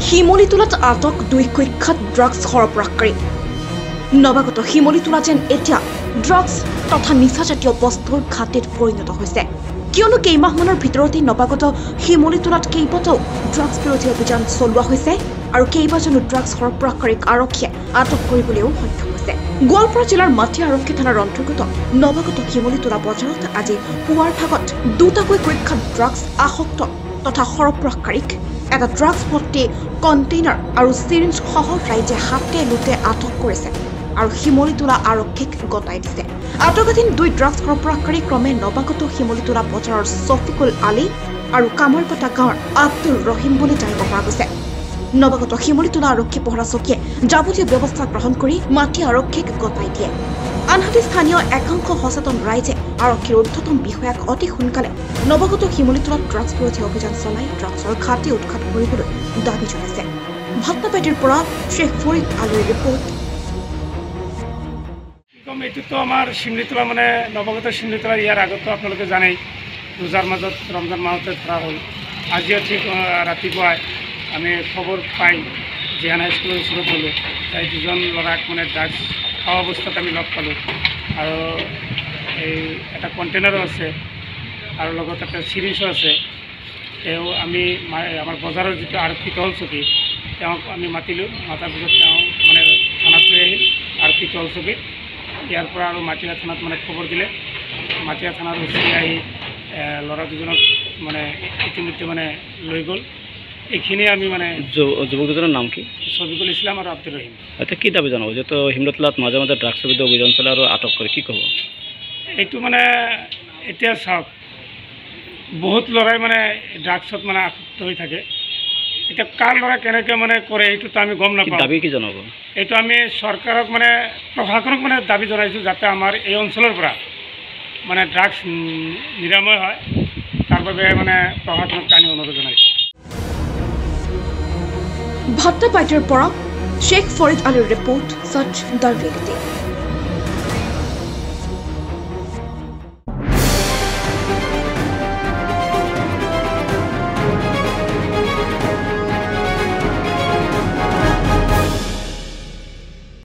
শিমলীটোলাত আটক দুই কুখ্যাত ড্ৰাগছ সৰবৰাহকাৰী নৱাগত শিমলীটোলা যেন এতিয়া ড্ৰাগছ তথা নিচাজাতীয় বস্তুৰ ঘাটিত পৰিণত হৈছে কিয়নো কেইমাহমানৰ ভিতৰতে নৱাগত শিমলীটোলাত কেইবাটাও ড্ৰাগছ বিৰোধী অভিযান চলোৱা হৈছে আৰু কেইবাজনো ড্ৰাগছ সৰবৰাহকাৰীক আৰক্ষীয়ে আটক কৰিবলৈও সক্ষম হৈছে গোৱালপাৰা জিলাৰ মাটি আৰক্ষী থানাৰ অন্তৰ্গত নৱাগত শিমলীটোলা বজাৰত আজি পুৱাৰ ভাগত দুটাকৈ কুখ্যাত ড্ৰাগছ আসক্ত তথা সৰবৰাহকাৰীক এটা ড্ৰাগছ ভৰ্তি কণ্টেইনাৰ আৰু চিৰিঞ্জ সহ ৰাইজে হাতে লুটে আটক কৰিছে আৰু শিমলীটোলা আৰক্ষীক গতাই দিছে আটকাধীন দুই ড্ৰাগছ সৰবৰাহকাৰী ক্ৰমে নৱাগত শিমলীটোলা বজাৰৰ ছফিকুল আলী আৰু কামৰপটা গাঁৱৰ আব্দুল ৰহিম বুলি জানিব পৰা গৈছে নৱাগত শিমলীটোলা আৰক্ষী পহৰা চকীয়ে যাৱতীয় ব্যৱস্থা গ্ৰহণ কৰি মাটি আৰক্ষীক গতাই দিয়ে আনহাতে স্থানীয় একাংশ সচেতন ৰাইজে আৰক্ষীৰ ঊৰ্ধ্বতম বিষয়াক অতি সোনকালে নৱাগত শিমলীটোলাত ড্ৰাগছ বিৰোধী অভিযান চলাই ড্ৰাগছৰ ঘাটি উৎখাত কৰিবলৈ দাবী জনাইছে ভাট্টাপাটিৰ পৰা শ্বেখ ফৰিদ আলীৰ ৰিপৰ্ট এইটোতো আমাৰ শিমলীটোলা মানে নৱাগত শিমলীটোলা ইয়াৰ আগতো আপোনালোকে জানেই ৰোজাৰ মাজত ৰমজান মাহতে ধৰা হ'ল আজিও ঠিক ৰাতিপুৱাই আমি খবৰ পাই জিহান হাইস্কুলৰ ওচৰত গ'লোঁ তাই দুজন ল'ৰাক মানে ড্ৰাগছ খোৱা অৱস্থাত আমি লগ পালোঁ আৰু এই এটা কণ্টেইনাৰো আছে আৰু লগত এটা চিৰিঞ্জো আছে তেওঁ আমি আমাৰ বজাৰৰ যিটো আৰক্ষী টহল চকী তেওঁক আমি মাতিলোঁ মাতাৰ পিছত তেওঁ মানে থানাত লৈ আহিল আৰক্ষী টহল চকীত ইয়াৰ পৰা আৰু মাটিয়া থানাত মানে খবৰ দিলে মাটিয়া থানাৰ ওচৰত আহি ল'ৰা দুজনক মানে ইতিমধ্যে মানে লৈ গ'ল এইখিনি আমি মানে যুৱক দুজনৰ নাম কি ছফিকুল ইছলাম আৰু আব্দুল ৰহিম এতিয়া কি দাবী জনাব যিহেতু শিমলীটোলাত মাজে মাজে ড্ৰাগছ বিৰোধী অভিযান চলে আৰু আটক কৰে কি ক'ব এইটো মানে এতিয়া চাওক বহুত ল'ৰাই মানে ড্ৰাগছত মানে আসক্ত হৈ থাকে এতিয়া কাৰ ল'ৰা কেনেকৈ মানে কৰে এইটোতো আমি গম নাপাওঁ দাবী কি জনাব এইটো আমি চৰকাৰক মানে প্ৰশাসনক মানে দাবী জনাইছোঁ যাতে আমাৰ এই অঞ্চলৰ পৰা মানে ড্ৰাগছ নিৰাময় হয় তাৰ বাবে মানে প্ৰশাসনক আমি অনুৰোধ জনাইছোঁ ভাট্টাপাটিৰ পৰা শ্বেখ ফৰিদ আলীৰ ৰিপৰ্ট সচ দ্য ৰিয়েলিটি